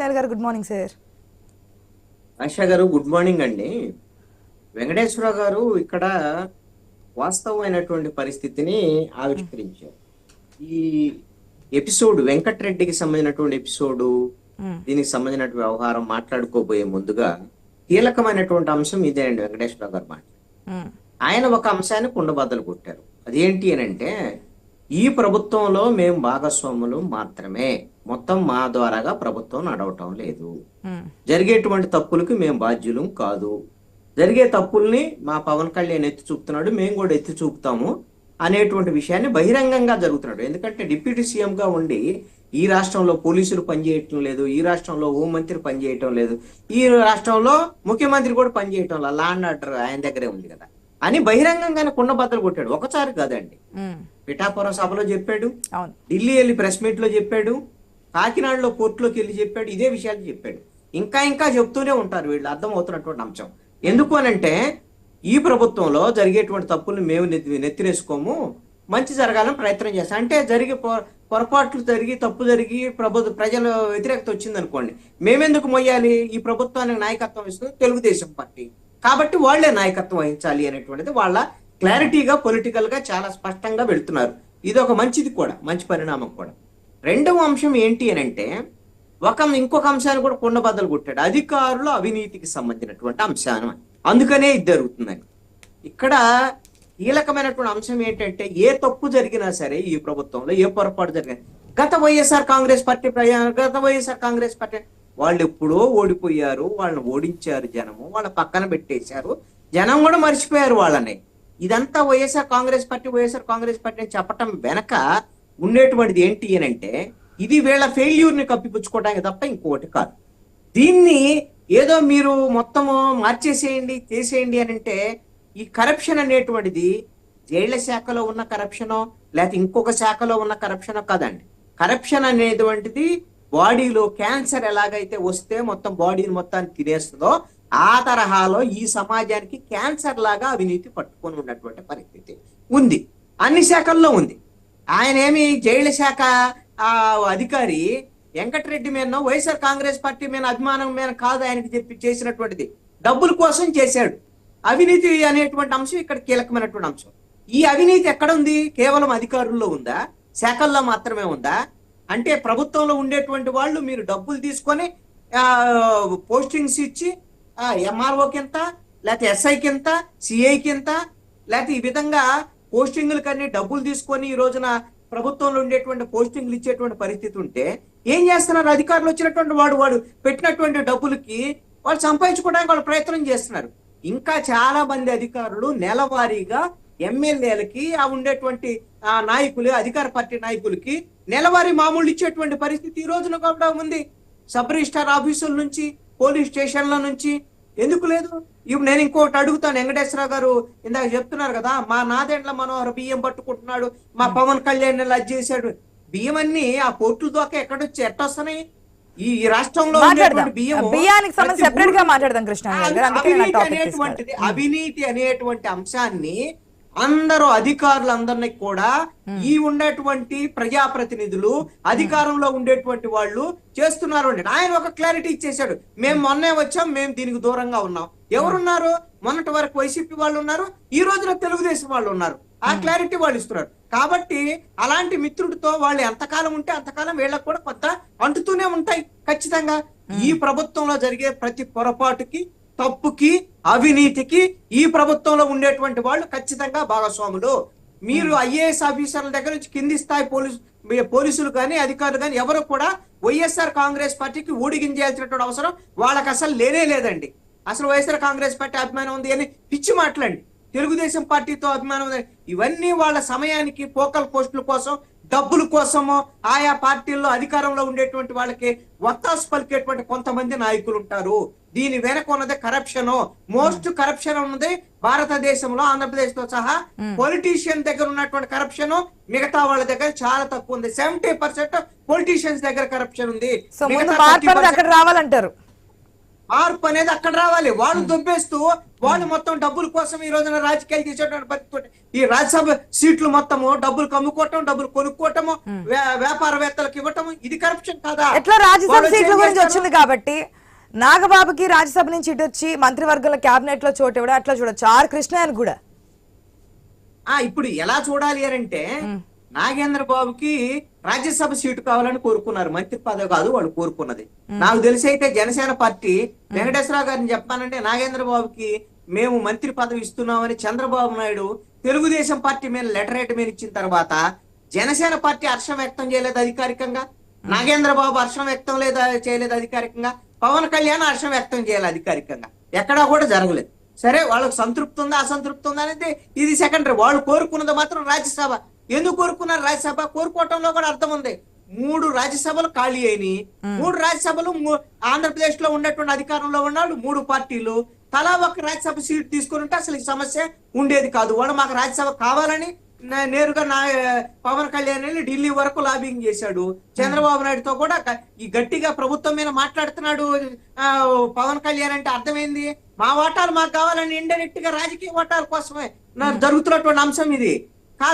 కృష్ణాయల్ గారు, good morning sir. ASHA గారు good morning అండి. వెంకటేశ్వర గారు ఇక్కడ వాస్తవమైనటువంటి పరిస్థితిని ఆవిష్కరించారు. ఈ ఎపిసోడ్ వెంకటరెడ్డికి సంబంధించినటువంటి ఎపిసోడు, దీనికి సంబంధించిన వ్యవహారం మాట్లాడుకోబోయే ముందుగా కీలకమైనటువంటి అంశం ఇదే అండి. వెంకటేశ్వర గారు మాట ఆయన ఒక అంశాన్ని కుండబద్దలు కొట్టారు. అదేంటి అని అంటే, ఈ ప్రభుత్వంలో మేము భాగస్వాములు మాత్రమే, మొత్తం మా ద్వారాగా ప్రభుత్వం నడవటం లేదు, జరిగేటువంటి తప్పులకి మేము బాధ్యులం కాదు, జరిగే తప్పుల్ని మా పవన్ కళ్యాణ్ ఎత్తి చూపుతున్నాడు, మేము కూడా ఎత్తి చూపుతాము అనేటువంటి విషయాన్ని బహిరంగంగా జరుగుతున్నాడు. ఎందుకంటే డిప్యూటీ సీఎం గా ఉండి ఈ రాష్ట్రంలో పోలీసులు పనిచేయటం లేదు, ఈ రాష్ట్రంలో హోంమంత్రి పనిచేయటం లేదు, ఈ రాష్ట్రంలో ముఖ్యమంత్రి కూడా పనిచేయటం లేదు, లా అండ్ ఆర్డర్ ఆయన దగ్గరే ఉంది కదా అని బహిరంగంగానే కుండబద్దలు కొట్టాడు. ఒకసారి కాదండి, పిఠాపురం సభలో చెప్పాడు, ఢిల్లీ వెళ్ళి ప్రెస్ మీట్ లో చెప్పాడు, కాకినాడలో కోర్టులోకి వెళ్ళి చెప్పాడు, ఇదే విషయాలు చెప్పాడు. ఇంకా ఇంకా చెప్తూనే ఉంటారు వీళ్ళు. అర్థమవుతున్నటువంటి అంశం ఎందుకు అనంటే, ఈ ప్రభుత్వంలో జరిగేటువంటి తప్పుల్ని మేము నెత్తినేసుకోము, మంచి జరగాలని ప్రయత్నం చేస్తాం. అంటే జరిగే పొరపాట్లు జరిగి తప్పు జరిగి ప్రజల వ్యతిరేకత వచ్చింది అనుకోండి, మేమెందుకు మొయ్యాలి? ఈ ప్రభుత్వానికి నాయకత్వం ఇస్తుంది తెలుగుదేశం పార్టీ, కాబట్టి వాళ్లే నాయకత్వం వహించాలి అనేటువంటిది వాళ్ళ క్లారిటీగా పొలిటికల్ గా చాలా స్పష్టంగా వెళుతున్నారు. ఇది ఒక మంచిది కూడా, మంచి పరిణామం కూడా. రెండవ అంశం ఏంటి అని అంటే, ఇంకొక అంశాన్ని కూడా కుండబద్దలు కొట్టాడు, అధికారుల అవినీతికి సంబంధించినటువంటి అంశాన్ని. అందుకనే ఇది జరుగుతుందని. ఇక్కడ కీలకమైనటువంటి అంశం ఏంటంటే, ఏ తప్పు జరిగినా సరే ఈ ప్రభుత్వంలో, ఏ పొరపాటు జరిగినా, గత వైఎస్ఆర్ కాంగ్రెస్ పార్టీ వాళ్ళు ఎప్పుడో ఓడిపోయారు, వాళ్ళని ఓడించారు జనము, వాళ్ళ పక్కన పెట్టేశారు, జనం కూడా మర్చిపోయారు వాళ్ళని. ఇదంతా వైఎస్ఆర్ కాంగ్రెస్ పార్టీ అని చెప్పటం వెనక ఉండేటువంటిది ఏంటి అని అంటే, ఇది వీళ్ళ ఫెయిల్యూర్ ని కప్పిపుచ్చుకోవడానికి తప్ప ఇంకోటి కాదు. దీన్ని ఏదో మీరు మొత్తము మార్చేసేయండి, చేసేయండి అని అంటే, ఈ కరప్షన్ అనేటువంటిది జైళ్ల శాఖలో ఉన్న కరప్షనో లేకపోతే ఇంకొక శాఖలో ఉన్న కరప్షనో కాదండి. కరప్షన్ అనేటువంటిది బాడీలో క్యాన్సర్ ఎలాగైతే వస్తే మొత్తం బాడీని మొత్తాన్ని తినేస్తుందో, ఆ తరహాలో ఈ సమాజానికి క్యాన్సర్ లాగా అవినీతి పట్టుకొని ఉన్నటువంటి పరిస్థితి ఉంది, అన్ని శాఖల్లో ఉంది. ఆయన ఏమి జైళ్ల శాఖ అధికారి వెంకటరెడ్డి మీద వైఎస్ఆర్ కాంగ్రెస్ పార్టీ మీద అభిమానం మీద కాదు ఆయనకి చెప్పి చేసినటువంటిది, డబ్బుల కోసం చేశాడు. అవినీతి అనేటువంటి అంశం ఇక్కడ కీలకమైనటువంటి అంశం. ఈ అవినీతి ఎక్కడ ఉంది? కేవలం అధికారుల్లో ఉందా? శాఖల్లో మాత్రమే ఉందా? అంటే ప్రభుత్వంలో ఉండేటువంటి వాళ్ళు మీరు డబ్బులు తీసుకొని పోస్టింగ్స్ ఇచ్చి ఎంఆర్ఓకి ఎంత, లేకపోతే ఎస్ఐకి ఎంత, సిఐకి ఎంత, లేకపోతే ఈ విధంగా పోస్టింగ్లకన్నీ డబ్బులు తీసుకొని ఈ రోజున ప్రభుత్వంలో ఉండేటువంటి పోస్టింగ్లు ఇచ్చేటువంటి పరిస్థితి ఉంటే ఏం చేస్తున్నారు? అధికారులు వచ్చినటువంటి వాడు పెట్టినటువంటి డబ్బులకి వాళ్ళు సంపాదించుకోవడానికి వాళ్ళు ప్రయత్నం చేస్తున్నారు. ఇంకా చాలా మంది అధికారులు నెలవారీగా ఎమ్మెల్యేలకి ఉండేటువంటి నాయకులు, అధికార పార్టీ నాయకులకి నెలవారీ మామూలు ఇచ్చేటువంటి పరిస్థితి ఈ రోజున కూడా ఉంది. సబ్ రిజిస్టార్ ఆఫీసుల నుంచి, పోలీస్ స్టేషన్ల నుంచి. ఎందుకు లేదు? ఇప్పుడు నేను ఇంకోటి అడుగుతాను. వెంకటేశ్వర గారు ఇందాక చెప్తున్నారు కదా, మా నాదెండ్ల మనోహర్ బియ్యం పట్టుకుంటున్నాడు, మా పవన్ కళ్యాణ్ అది చేశాడు. బియ్యం అన్ని ఆ పోర్టుల దాకా ఎట్టొస్తున్నాయి? ఈ రాష్ట్రంలో అవినీతి అనేటువంటి అంశాన్ని అందరూ అధికారులందరినీ కూడా ఈ ఉండేటువంటి ప్రజాప్రతినిధులు, అధికారంలో ఉండేటువంటి వాళ్ళు చేస్తున్నారు అండి. ఆయన ఒక క్లారిటీ ఇచ్చేశాడు, మేము మొన్నే వచ్చాం, మేము దీనికి దూరంగా ఉన్నాం. ఎవరున్నారు? మొన్నటి వరకు వైసీపీ వాళ్ళు ఉన్నారు, ఈ రోజున తెలుగుదేశం వాళ్ళు ఉన్నారు. ఆ క్లారిటీ వాళ్ళు ఇస్తున్నారు. కాబట్టి అలాంటి మిత్రుడితో వాళ్ళు ఎంతకాలం ఉంటే అంతకాలం వీళ్ళకి కూడా కొత్త అంటుతూనే ఉంటాయి ఖచ్చితంగా. ఈ ప్రభుత్వంలో జరిగే ప్రతి పొరపాటుకి, తప్పుకి, అవినీతికి ఈ ప్రభుత్వంలో ఉండేటువంటి వాళ్ళు ఖచ్చితంగా భాగస్వాములు. మీరు ఐఏఎస్ ఆఫీసర్ల దగ్గర నుంచి కింది స్థాయి పోలీసులు కానీ, అధికారులు కానీ ఎవరు కూడా వైఎస్ఆర్ కాంగ్రెస్ పార్టీకి ఊడిగించేయాల్సినటువంటి అవసరం వాళ్ళకి అసలు లేనే లేదండి. అసలు వైఎస్ఆర్ కాంగ్రెస్ పార్టీ అభిమానం ఉంది అని పిచ్చి మాటలండి. తెలుగుదేశం పార్టీతో అభిమానం ఉంది. ఇవన్నీ వాళ్ళ సమయానికి పోకల్ పోస్టుల కోసం, డబ్బుల కోసము ఆయా పార్టీల్లో అధికారంలో ఉండేటువంటి వాళ్ళకి వత్తాసు పలికేటువంటి కొంతమంది నాయకులు ఉంటారు. దీని వెనక ఉన్నది కరప్షన్. మోస్ట్ కరప్షన్ ఉన్నది భారతదేశంలో, ఆంధ్రప్రదేశ్ తో సహా పొలిటీషియన్ దగ్గర ఉన్నటువంటి కరప్షన్ మిగతా వాళ్ళ దగ్గర చాలా తక్కువ ఉంది. 70% పొలిటీషియన్స్ దగ్గర కరప్షన్ ఉంది. రావాలంటారు. మార్పు అనేది అక్కడ రావాలి. వాళ్ళు దొబ్బేస్తూ వాళ్ళు మొత్తం డబ్బుల కోసం ఈ రోజున రాజకీయాలు చేసేటువంటి పరిస్థితి. ఈ రాజ్యసభ సీట్లు మొత్తము డబ్బులు కమ్ముకోవటం, డబ్బులు కొనుక్కోవటము, వ్యాపారవేత్తలకు ఇవ్వటం, ఇది కరప్షన్ కాదా? ఎట్లా రాజ్యసభ సీట్ల గురించి వచ్చింది కాబట్టి నాగబాబుకి రాజ్యసభ నుంచి ఇటు వచ్చి మంత్రివర్గంలో క్యాబినెట్ లో చోటు ఇవ్వడం అట్లా చూడొచ్చు. ఆర్ కృష్ణయ్యను కూడా ఇప్పుడు ఎలా చూడాలి అంటే నాగేంద్ర బాబుకి రాజ్యసభ సీటు కావాలని కోరుకున్నారు, మంత్రి పదవి కాదు వాళ్ళు కోరుకున్నది. నాకు తెలిసి అయితే జనసేన పార్టీ వెంకటేశ్వరరావు గారిని చెప్పానంటే నాగేంద్ర బాబుకి మేము మంత్రి పదవి ఇస్తున్నామని చంద్రబాబు నాయుడు తెలుగుదేశం పార్టీ మీద లెటర్ రైట్ మీద ఇచ్చిన తర్వాత జనసేన పార్టీ హర్షం వ్యక్తం చేయలేదు అధికారికంగా, నాగేంద్ర బాబు హర్షం వ్యక్తం చేయలేదు అధికారికంగా, పవన్ కళ్యాణ్ హర్షం వ్యక్తం చేయాలి అధికారికంగా, ఎక్కడా కూడా జరగలేదు. సరే వాళ్ళకి సంతృప్తి ఉందా అసంతృప్తి ఉందా అనేది ఇది సెకండరీ. వాళ్ళు కోరుకున్నది మాత్రం రాజ్యసభ. ఎందుకు కోరుకున్నారు రాజ్యసభ? కోరుకోవటంలో కూడా అర్థం ఉంది. 3 రాజ్యసభలు ఖాళీ అయినాయి. 3 రాజ్యసభలు ఆంధ్రప్రదేశ్ లో ఉన్నటువంటి అధికారంలో ఉన్నాడు 3 పార్టీలు తలా ఒక రాజ్యసభ సీట్ తీసుకుని ఉంటే అసలు ఈ సమస్య ఉండేది కాదు. వాడు మాకు రాజ్యసభ కావాలని నేరుగా పవన్ కళ్యాణ్ ఢిల్లీ వరకు లాబింగ్ చేశాడు. చంద్రబాబు నాయుడుతో కూడా ఈ గట్టిగా ప్రభుత్వం మీద మాట్లాడుతున్నాడు పవన్ కళ్యాణ్. అంటే అర్థమైంది మా వాటాలు మాకు కావాలని ఇండైరెక్ట్ గా రాజకీయ వాటాల కోసమే జరుగుతున్నటువంటి అంశం ఇది.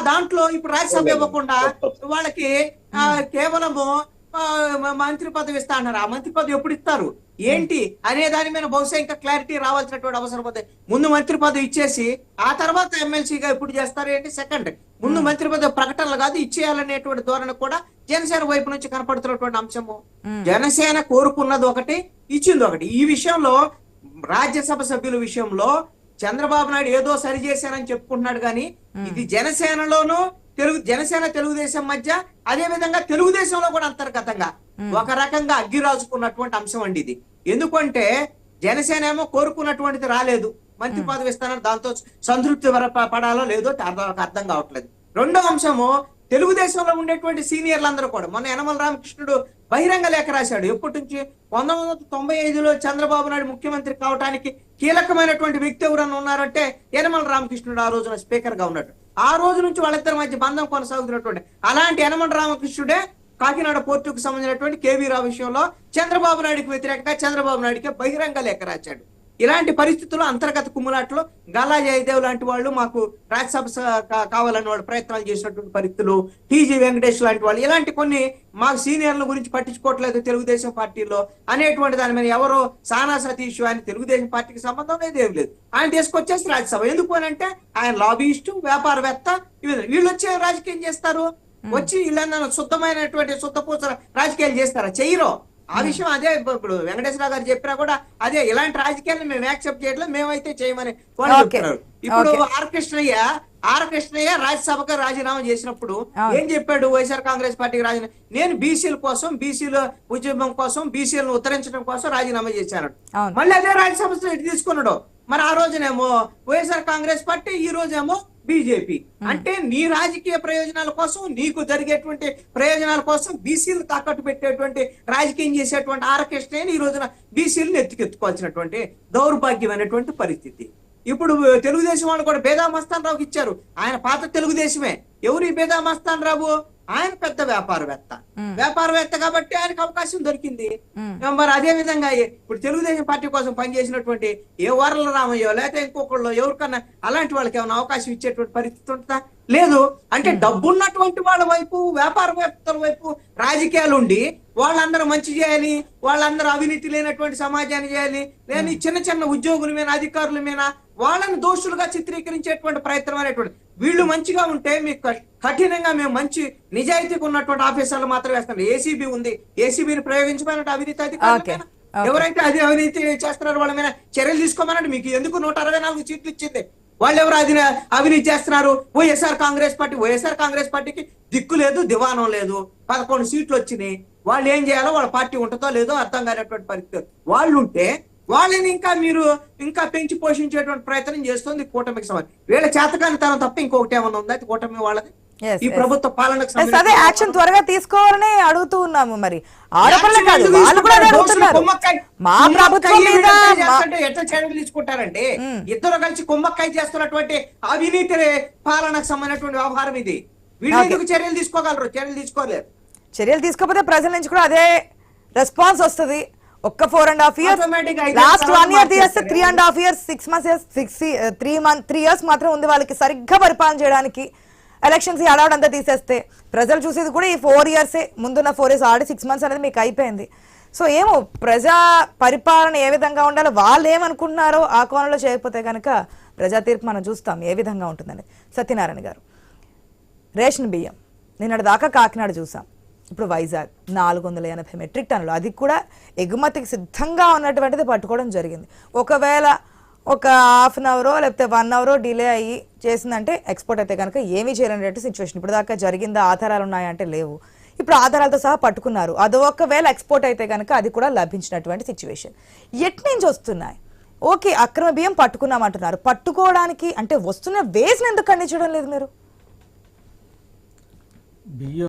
దాంట్లో ఇప్పుడు రాజ్యసభ ఇవ్వకుండా వాళ్ళకి కేవలము మంత్రి పదవి ఇస్తా అన్నారు. ఆ మంత్రి పదవి ఎప్పుడు ఇస్తారు ఏంటి అనే దాని మీద బహుశా ఇంకా క్లారిటీ రావాల్సినటువంటి అవసరం ఉంది. ముందు మంత్రి పదవి ఇచ్చేసి ఆ తర్వాత ఎమ్మెల్సీగా ఎప్పుడు చేస్తారు ఏంటి సెకండ్. ముందు మంత్రి పదవి ప్రకటనలు కాదు ఇచ్చేయాలనేటువంటి ధోరణి కూడా జనసేన వైపు నుంచి కనపడుతున్నటువంటి అంశము. జనసేన కోరుకున్నది ఒకటి, ఇచ్చింది ఒకటి. ఈ విషయంలో రాజ్యసభ సభ్యుల విషయంలో చంద్రబాబు నాయుడు ఏదో సరి చేశానని చెప్పుకుంటున్నాడు కానీ ఇది జనసేనలోనూ జనసేన తెలుగుదేశం మధ్య, అదే విధంగా తెలుగుదేశంలో కూడా అంతర్గతంగా ఒక రకంగా అగ్గి రాజుకున్నటువంటి అంశం అండి ఇది. ఎందుకంటే జనసేన ఏమో కోరుకున్నటువంటిది రాలేదు, మంత్రి పదవి ఇస్తానని దాంతో సంతృప్తి పడాలో లేదో అర్థం కావట్లేదు. రెండో అంశము తెలుగుదేశంలో ఉండేటువంటి సీనియర్లందరూ కూడా మొన్న యనమల రామకృష్ణుడు బహిరంగ లేఖ రాశాడు. ఎప్పటి నుంచి 1995లో చంద్రబాబు నాయుడు ముఖ్యమంత్రి కావడానికి కీలకమైనటువంటి వ్యక్తి ఎవరన్నా ఉన్నారంటే యనమల రామకృష్ణుడు ఆ రోజున స్పీకర్ గా ఉన్నట్టు. ఆ రోజు నుంచి వాళ్ళిద్దరి మధ్య బంధం కొనసాగుతున్నటువంటి అలాంటి యనమల రామకృష్ణుడే కాకినాడ పోర్టుకు సంబంధించినటువంటి కేవీ రావు విషయంలో చంద్రబాబు నాయుడుకి వ్యతిరేకంగా చంద్రబాబు నాయుడుకి బహిరంగ లేఖ రాశాడు. ఇలాంటి పరిస్థితుల్లో అంతర్గత కుమ్ములాట్లో గల్లా జయదేవ్ లాంటి వాళ్ళు మాకు రాజ్యసభ కావాలని వాళ్ళు ప్రయత్నాలు చేసినటువంటి పరిస్థితులు, టీజీ వెంకటేష్ లాంటి వాళ్ళు, ఇలాంటి కొన్ని మాకు సీనియర్ల గురించి పట్టించుకోవట్లేదు తెలుగుదేశం పార్టీలో అనేటువంటి దాని మీద ఎవరో సానా సతీష్ ఆయన తెలుగుదేశం పార్టీకి సంబంధం లేదు, ఏం లేదు. ఆయన తీసుకొచ్చేసి రాజ్యసభ. ఎందుకు అని అంటే ఆయన లాబీయిస్టు, వ్యాపారవేత్త. వీళ్ళు వచ్చి రాజకీయం చేస్తారు, వచ్చి వీళ్ళన్నా శుద్ధమైనటువంటి శుద్ధపూస రాజకీయాలు చేస్తారా? చెయ్యరు. ఆ విషయం అదే ఇప్పుడు వెంకటేశ్వరరావు గారు చెప్పినా కూడా అదే, ఇలాంటి రాజకీయాలను మేము యాక్సెప్ట్ చేయట్లేదు, మేమైతే చేయమని వాళ్ళు చెప్తున్నారు. ఇప్పుడు ఆర్ కృష్ణయ్య రాజ్యసభకు రాజీనామా చేసినప్పుడు ఏం చెప్పాడు? వైఎస్ఆర్ కాంగ్రెస్ పార్టీకి రాజీనామా, నేను బీసీల కోసం, బీసీల ఉద్యమం కోసం, బీసీలను ఉత్తరించడం కోసం రాజీనామా చేశాను. మళ్ళీ అదే రాజ్యసభ తీసుకున్నాడు. మరి ఆ రోజునేమో వైఎస్ఆర్ కాంగ్రెస్ పార్టీ, ఈ రోజేమో బీజేపీ. అంటే నీ రాజకీయ ప్రయోజనాల కోసం, నీకు జరిగేటువంటి ప్రయోజనాల కోసం బీసీలు తాకట్టు పెట్టేటువంటి రాజకీయం చేసేటువంటి ఆర్ కృష్ణయ్యని ఈ రోజున బీసీలను ఎత్తుకెత్తుకోవాల్సినటువంటి దౌర్భాగ్యమైనటువంటి పరిస్థితి. ఇప్పుడు తెలుగుదేశం వాళ్ళు కూడా బేదా మస్తాన్ రావుకి ఇచ్చారు. ఆయన పాత తెలుగుదేశమే. ఎవరు ఈ బేదా మస్తాన్ రావు? ఆయన పెద్ద వ్యాపారవేత్త కాబట్టి ఆయనకు అవకాశం దొరికింది. మరి అదే విధంగా ఇప్పుడు తెలుగుదేశం పార్టీ కోసం పనిచేసినటువంటి ఏ వరల రామయ్యో లేకపోతే ఇంకొకళ్ళు ఎవరికన్నా అలాంటి వాళ్ళకి ఏమైనా అవకాశం ఇచ్చేటువంటి పరిస్థితి ఉంటుందా? లేదు. అంటే డబ్బున్నటువంటి వాళ్ళ వైపు, వ్యాపారవేత్తల వైపు రాజకీయాలు ఉండి వాళ్ళందరూ మంచి చేయాలి, వాళ్ళందరూ అవినీతి లేనటువంటి సమాజాన్ని చేయాలి, లేని చిన్న చిన్న ఉద్యోగుల మీద, అధికారుల మీద వాళ్ళని దోషులుగా చిత్రీకరించేటువంటి ప్రయత్నం అనేటువంటి. వీళ్ళు మంచిగా ఉంటే మీకు కఠినంగా మేము మంచి నిజాయితీగా ఉన్నటువంటి ఆఫీసర్లు మాత్రం వేస్తాం. ఏసీబీ ఉంది, ఏసీబీని ప్రయోగించమన్నట్టు అవినీతి అధికారులు ఎవరైతే అది అవినీతి చేస్తున్నారో వాళ్ళ మీద చర్యలు తీసుకోమన్నట్టు. మీకు ఎందుకు 164 సీట్లు ఇచ్చింది? వాళ్ళు ఎవరు అవినీతి చేస్తున్నారు? వైఎస్ఆర్ కాంగ్రెస్ పార్టీకి దిక్కు లేదు, దివానం లేదు. 11 సీట్లు వచ్చినాయి. వాళ్ళు ఏం చేయాలో వాళ్ళ పార్టీ ఉంటుందో లేదో అర్థం కానటువంటి పరిస్థితి. వాళ్ళు ఉంటే వాళ్ళని మీరు ఇంకా పెంచి పోషించేటువంటి ప్రయత్నం చేస్తుంది కూటమికి సంబంధించి. వీళ్ళ చేతకాని తనం తప్ప ఇంకొకటి ఏమన్నా ఉందా కూటమి వాళ్ళది? ఈ ప్రభుత్వ పాలనకు అదే యాక్షన్ త్వరగా తీసుకోవాలని అడుగుతూ ఉన్నాము. మరి ఆడపిల్ల కాదు, వాళ్ళు కూడా అడుగుతున్నారు మా ప్రభుత్వం మీద ఎట్లా చర్యలు తీసుకుంటారంటే ఇద్దరు కలిసి కుమ్మక్కాయ చేస్తున్నటువంటి అవినీతి పాలనకు సంబంధించినటువంటి వ్యవహారం ఇది. వీళ్ళు ఎందుకు చర్యలు తీసుకోగలరు? చర్యలు తీసుకోలేరు. చర్యలు తీసుకోకపోతే ప్రజల నుంచి కూడా అదే రెస్పాన్స్ వస్తుంది. ఒక్క 4.5 years, Automatic అయితే లాస్ట్ తర్వాత 1 year తీస్తే మార్చేస్తారు. 3.5 years, 6 months, 3 years మాత్రం ఉంది వాళ్ళకి సరిగ్గా పరిపాలన చేయడానికి. ఎలక్షన్స్ అలవాడంతా తీసేస్తే ప్రజలు చూసేది కూడా ఈ 4 years, ముందున్న 4 years ఆల్రెడీ 6 months అనేది మీకు అయిపోయింది. సో ఏమో ప్రజా పరిపాలన ఏ విధంగా ఉండాలో వాళ్ళు ఏమనుకుంటున్నారో ఆ కోణంలో చేయకపోతే కనుక ప్రజా తీర్పు మనం చూస్తాం ఏ విధంగా ఉంటుందని. సత్యనారాయణ గారు, రేషన్ బియ్యం నిన్నటి దాకా కాకినాడ చూసాం, ఇప్పుడు వైజాగ్ 480 మెట్రిక్ టన్నులు, అది కూడా ఎగుమతికి సిద్ధంగా ఉన్నటువంటిది పట్టుకోవడం జరిగింది. ఒకవేళ ఒక హాఫ్ అన్ అవరో లేకపోతే 1 hour డిలే అయ్యి చేసిందంటే ఎక్స్పోర్ట్ అయితే కనుక ఏమీ చేయలేనటువంటి సిచ్యువేషన్. ఇప్పుడు దాకా జరిగిందా, ఆధారాలు ఉన్నాయంటే లేవు, ఇప్పుడు ఆధారాలతో సహా పట్టుకున్నారు. అది ఒకవేళ ఎక్స్పోర్ట్ అయితే కనుక అది కూడా లభించినటువంటి సిచ్యువేషన్. ఎట్నుంచి వస్తున్నాయి? ఓకే, అక్రమ బియ్యం పట్టుకున్నామంటున్నారు, పట్టుకోవడానికి అంటే వస్తున్న వేస్ని ఎందుకు ఖండించడం లేదు మీరు? బియ్యం